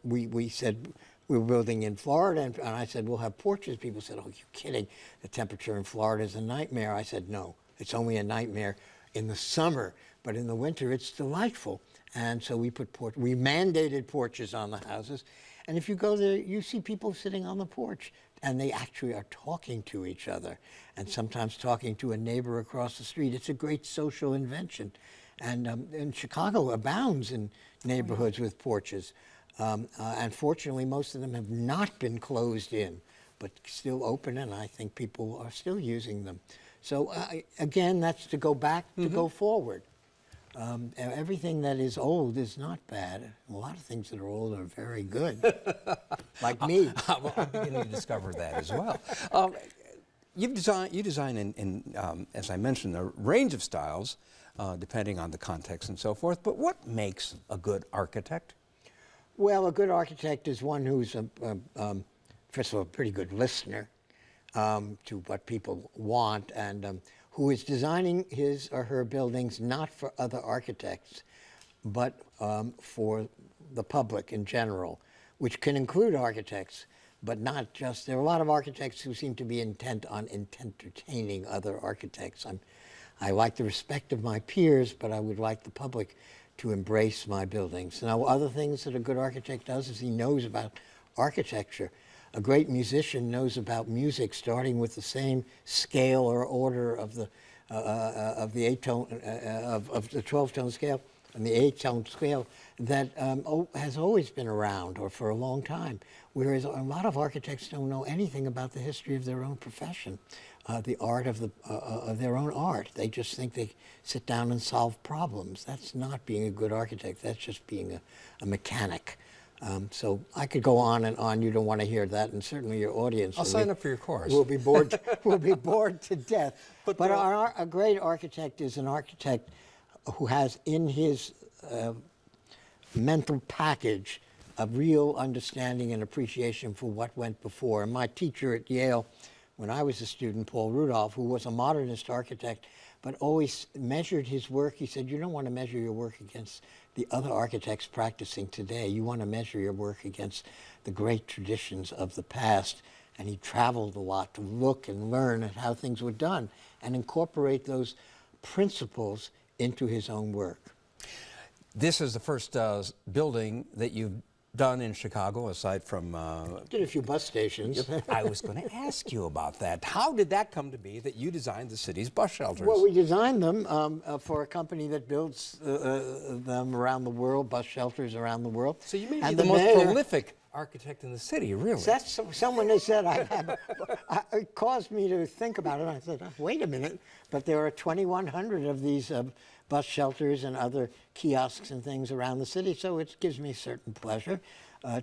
we said we were building in Florida, and I said, we'll have porches. People said, oh, you're kidding. The temperature in Florida is a nightmare. I said, no, it's only a nightmare in the summer, but in the winter it's delightful. And so we mandated porches on the houses. And if you go there, you see people sitting on the porch, and they actually are talking to each other, and sometimes talking to a neighbor across the street. It's a great social invention. And Chicago abounds in neighborhoods with porches. And fortunately, most of them have not been closed in, but still open, and I think people are still using them. So again, that's to go back, to go forward. Everything that is old is not bad. A lot of things that are old are very good, like me. Well, I'm beginning to discover that as well. You design in as I mentioned, a range of styles, depending on the context and so forth. But what makes a good architect? Well, a good architect is one who's, first of all, a pretty good listener to what people want, and who is designing his or her buildings not for other architects, but for the public in general, which can include architects, but not just. There are a lot of architects who seem to be intent on entertaining other architects. I like the respect of my peers, but I would like the public to embrace my buildings. Now, other things that a good architect does is he knows about architecture. A great musician knows about music, starting with the same scale or order of the 8-tone of the 12-tone scale and the 8-tone scale that has always been around, or for a long time. Whereas a lot of architects don't know anything about the history of their own profession, the art of their own art. They just think they sit down and solve problems. That's not being a good architect. That's just being a mechanic. So I could go on and on. You don't want to hear that, and certainly your audience. I'll sign up for your course. We'll be bored. We'll be bored to death. But a great architect is an architect who has in his mental package a real understanding and appreciation for what went before. And my teacher at Yale, when I was a student, Paul Rudolph, who was a modernist architect, but always measured his work. He said, you don't want to measure your work against the other architects practicing today. You want to measure your work against the great traditions of the past. And he traveled a lot to look and learn at how things were done and incorporate those principles into his own work. This is the first building that you've done in Chicago, aside from... Did a few bus stations. I was going to ask you about that. How did that come to be that you designed the city's bus shelters? Well, we designed them for a company that builds them around the world, bus shelters around the world. So you may be the most prolific architect in the city, really. That's someone has said, it caused me to think about it. I said, wait a minute, but there are 2,100 of these bus shelters and other kiosks and things around the city, so it gives me a certain pleasure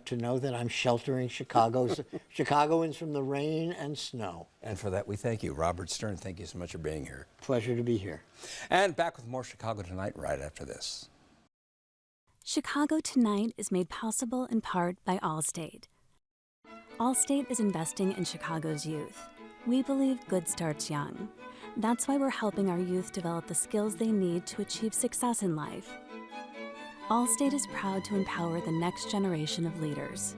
to know that I'm sheltering Chicagoans from the rain and snow. And for that, we thank you. Robert Stern, thank you so much for being here. Pleasure to be here. And back with more Chicago Tonight right after this. Chicago Tonight is made possible in part by Allstate. Allstate is investing in Chicago's youth. We believe good starts young. That's why we're helping our youth develop the skills they need to achieve success in life. Allstate is proud to empower the next generation of leaders.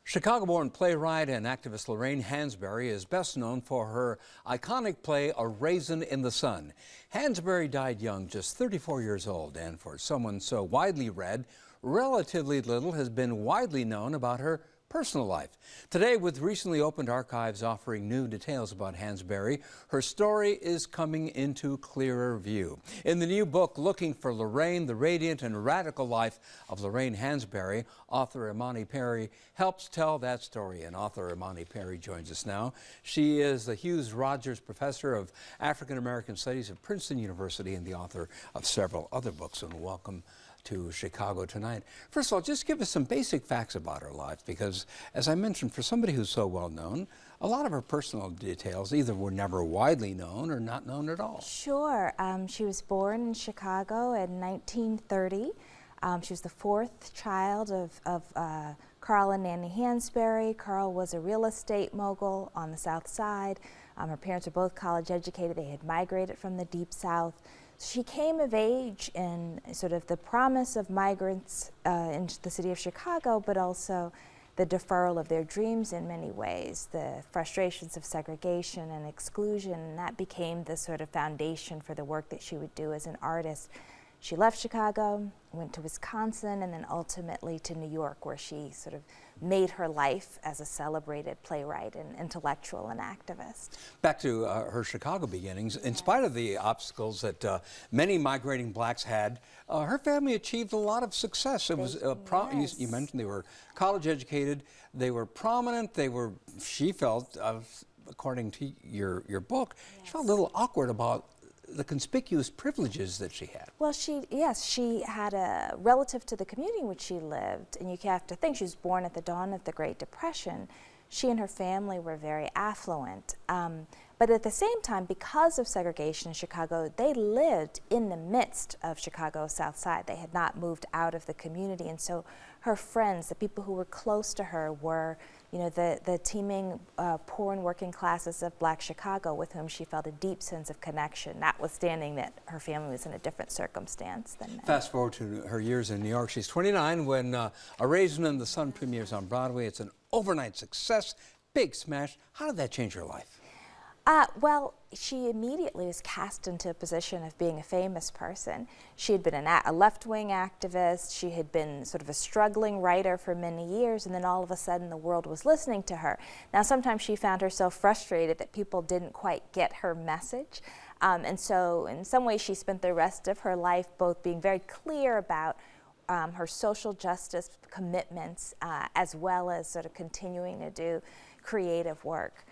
Chicago-born playwright and activist Lorraine Hansberry is best known for her iconic play, A Raisin in the Sun. Hansberry died young, just 34 years old, and for someone so widely read, relatively little has been widely known about her personal life. Today, with recently opened archives offering new details about Hansberry, her story is coming into clearer view. In the new book, Looking for Lorraine, The Radiant and Radical Life of Lorraine Hansberry, author Imani Perry helps tell that story, and author Imani Perry joins us now. She is the Hughes Rogers Professor of African American Studies at Princeton University and the author of several other books, and welcome to Chicago Tonight. First of all, just give us some basic facts about her life, because, as I mentioned, for somebody who's so well known, a lot of her personal details either were never widely known or not known at all. Sure. She was born in Chicago in 1930. She was the fourth child of Carl and Nanny Hansberry. Carl was a real estate mogul on the South Side. Her parents were both college educated. They had migrated from the Deep South. She came of age in sort of the promise of migrants into the city of Chicago, but also the deferral of their dreams in many ways, the frustrations of segregation and exclusion, and that became the sort of foundation for the work that she would do as an artist. She left Chicago, went to Wisconsin, and then ultimately to New York, where she sort of made her life as a celebrated playwright and intellectual and activist. Back to her Chicago beginnings, in spite of the obstacles that many migrating blacks had, her family achieved a lot of success. It was you mentioned they were college educated, they were prominent, they were, she felt, according to your book, she felt a little awkward about the conspicuous privileges that she had. Well, she had a relative to the community in which she lived, and you have to think she was born at the dawn of the Great Depression. She and her family were very affluent, but at the same time, because of segregation in Chicago, they lived in the midst of Chicago's South Side. They had not moved out of the community, and so her friends, the people who were close to her, were the teeming poor and working classes of Black Chicago, with whom she felt a deep sense of connection, notwithstanding that her family was in a different circumstance than them. Fast forward to her years in New York. She's 29 when A Raisin in the Sun premieres on Broadway. It's an overnight success, big smash. How did that change her life? Well, she immediately was cast into a position of being a famous person. She had been a left-wing activist. She had been sort of a struggling writer for many years, and then all of a sudden the world was listening to her. Now, sometimes she found herself frustrated that people didn't quite get her message. And so in some ways she spent the rest of her life both being very clear about her social justice commitments as well as sort of continuing to do creative work.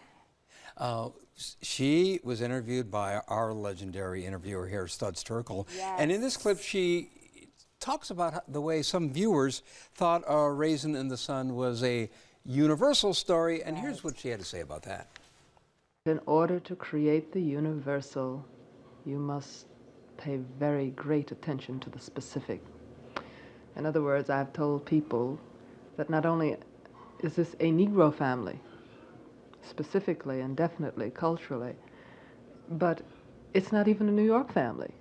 She was interviewed by our legendary interviewer here, Studs Terkel, and in this clip she talks about the way some viewers thought A Raisin in the Sun was a universal story, and here's what she had to say about that. In order to create the universal, you must pay very great attention to the specific. In other words, I've told people that not only is this a Negro family, specifically and definitely culturally, but it's not even a New York family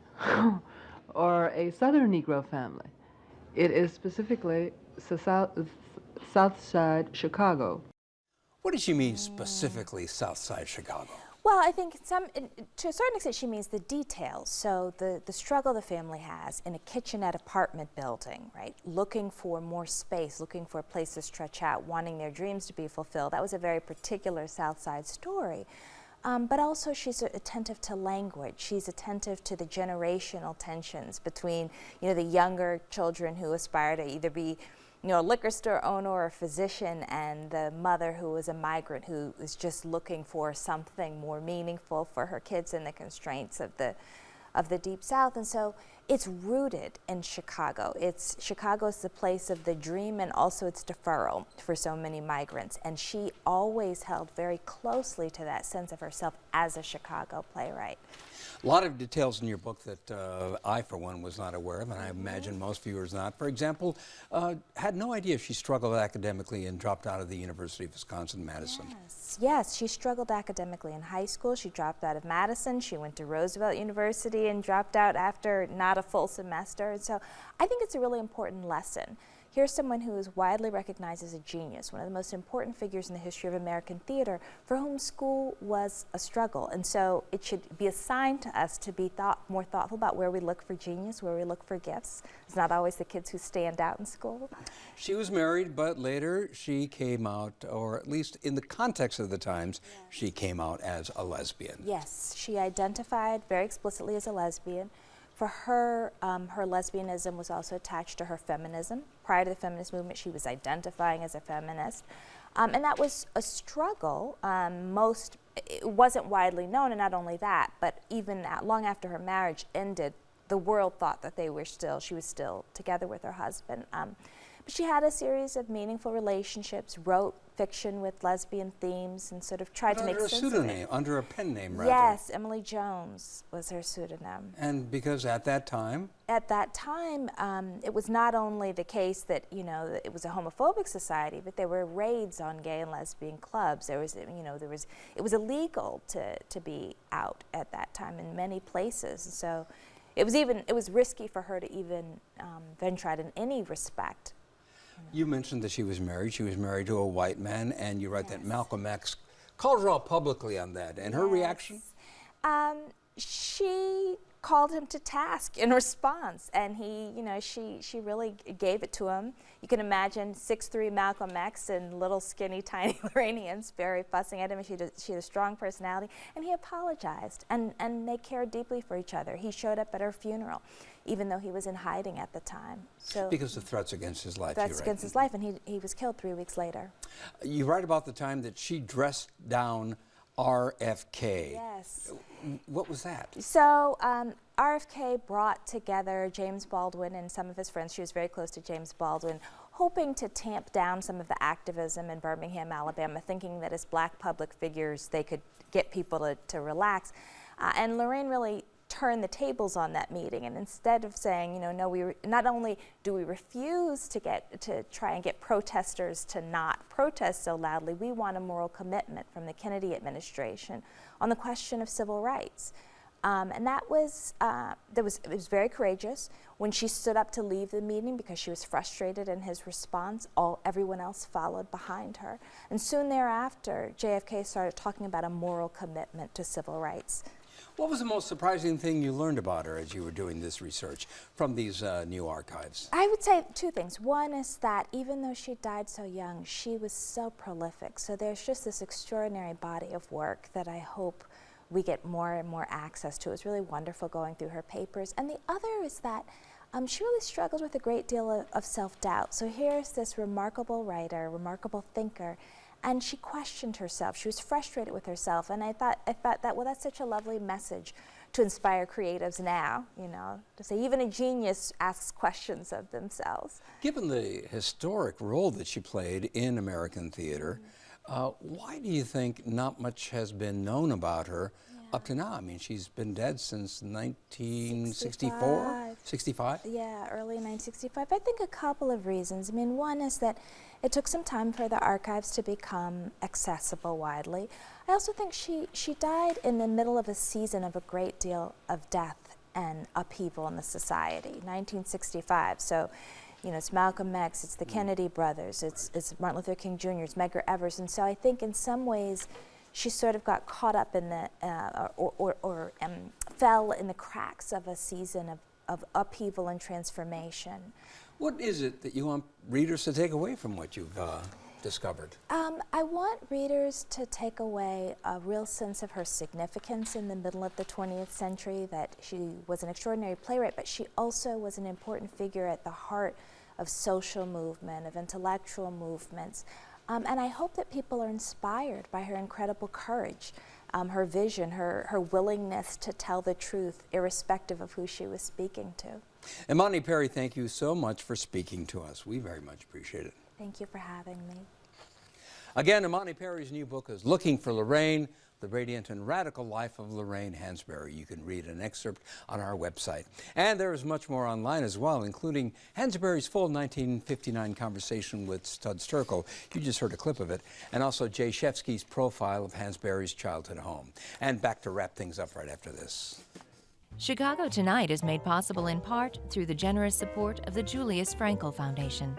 or a Southern Negro family. It is specifically South Side Chicago. What does she mean specifically, South Side Chicago? Well, I think to a certain extent she means the details. So the struggle the family has in a kitchenette apartment building, right? Looking for more space, looking for a place to stretch out, wanting their dreams to be fulfilled. That was a very particular South Side story. But also she's attentive to language. She's attentive to the generational tensions between, the younger children who aspire to either be a liquor store owner or a physician, and the mother who is a migrant who is just looking for something more meaningful for her kids in the constraints of the Deep South. And so it's rooted in Chicago. Chicago's the place of the dream, and also its deferral for so many migrants. And she always held very closely to that sense of herself as a Chicago playwright. A lot of details in your book that I, for one, was not aware of, and I imagine most viewers not. For example, had no idea she struggled academically and dropped out of the University of Wisconsin-Madison. Yes, she struggled academically in high school. She dropped out of Madison. She went to Roosevelt University and dropped out after not a full semester. And so I think it's a really important lesson. Here's someone who is widely recognized as a genius, one of the most important figures in the history of American theater, for whom school was a struggle. And so it should be assigned to us to be more thoughtful about where we look for genius, where we look for gifts. It's not always the kids who stand out in school. She was married, but later she came out, or at least in the context of the times, she came out as a lesbian. Yes, she identified very explicitly as a lesbian. For her, her lesbianism was also attached to her feminism. Prior to the feminist movement, she was identifying as a feminist. And that was a struggle. It wasn't widely known, and not only that, but even long after her marriage ended, the world thought that she was still together with her husband. But she had a series of meaningful relationships, wrote fiction with lesbian themes, and sort of tried to make sense of it. Under a pseudonym, under a pen name, rather. Yes, Emily Jones was her pseudonym. And because at that time? At that time, it was not only the case that, it was a homophobic society, but there were raids on gay and lesbian clubs. It was illegal to be out at that time in many places. And so it was risky for her to even venture out in any respect. You mentioned that she was married. She was married to a white man, and you write that Malcolm X called her out publicly on that. And her reaction? She called him to task in response, and she really gave it to him. You can imagine 6'3" Malcolm X and little skinny tiny Lorraine Hansberry fussing at him, and she had a strong personality, and he apologized, and they cared deeply for each other. He showed up at her funeral, even though he was in hiding at the time. So because of threats against his life. Threats against his life, and he was killed 3 weeks later. You write about the time that she dressed down RFK. Yes. What was that? So RFK brought together James Baldwin and some of his friends. She was very close to James Baldwin, hoping to tamp down some of the activism in Birmingham, Alabama, thinking that as black public figures they could get people to relax. And Lorraine really turned the tables on that meeting, and instead of saying, no, not only do we refuse to try and get protesters to not protest so loudly, we want a moral commitment from the Kennedy administration on the question of civil rights. And that was, it was very courageous. When she stood up to leave the meeting because she was frustrated in his response, everyone else followed behind her. And soon thereafter, JFK started talking about a moral commitment to civil rights. What was the most surprising thing you learned about her as you were doing this research from these new archives? I would say 2 things. One is that even though she died so young, she was so prolific. So there's just this extraordinary body of work that I hope we get more and more access to. It was really wonderful going through her papers. And the other is that she really struggled with a great deal of self-doubt. So here's this remarkable writer, remarkable thinker, and she questioned herself. She was frustrated with herself, and I thought that, well, that's such a lovely message to inspire creatives now, to say even a genius asks questions of themselves. Given the historic role that she played in American theater, why do you think not much has been known about her up to now? I mean, she's been dead since 1964? 65? Yeah, early 1965. I think a couple of reasons. I mean, one is that it took some time for the archives to become accessible widely. I also think she died in the middle of a season of a great deal of death and upheaval in the society, 1965. So, you know, it's Malcolm X, it's the Kennedy brothers, it's Martin Luther King Jr., it's Medgar Evers. And so I think in some ways she sort of got caught up in the, fell in the cracks of a season of upheaval and transformation. What is it that you want readers to take away from what you've discovered? I want readers to take away a real sense of her significance in the middle of the 20th century, that she was an extraordinary playwright, but she also was an important figure at the heart of social movement, of intellectual movements. And I hope that people are inspired by her incredible courage, her vision, her willingness to tell the truth, irrespective of who she was speaking to. Imani Perry, thank you so much for speaking to us. We very much appreciate it. Thank you for having me. Again, Imani Perry's new book is Looking for Lorraine, The Radiant and Radical Life of Lorraine Hansberry. You can read an excerpt on our website. And there is much more online as well, including Hansberry's full 1959 conversation with Stud Sterkel. You just heard a clip of it. And also Jay Shefsky's profile of Hansberry's childhood home. And back to wrap things up right after this. Chicago Tonight is made possible in part through the generous support of the Julius Frankel Foundation.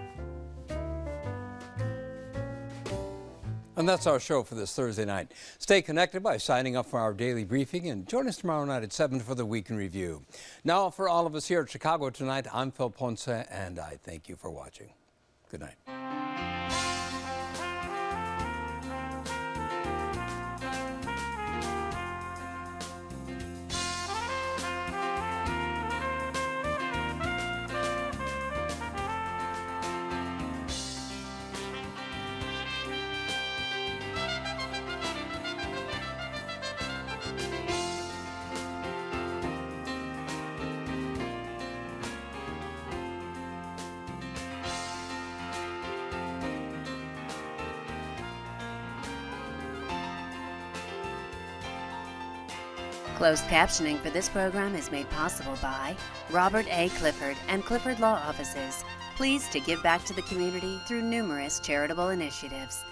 And that's our show for this Thursday night. Stay connected by signing up for our daily briefing and join us tomorrow night at 7 for the Week in Review. Now, for all of us here at Chicago Tonight, I'm Phil Ponce, and I thank you for watching. Good night. Closed captioning for this program is made possible by Robert A. Clifford and Clifford Law Offices, pleased to give back to the community through numerous charitable initiatives.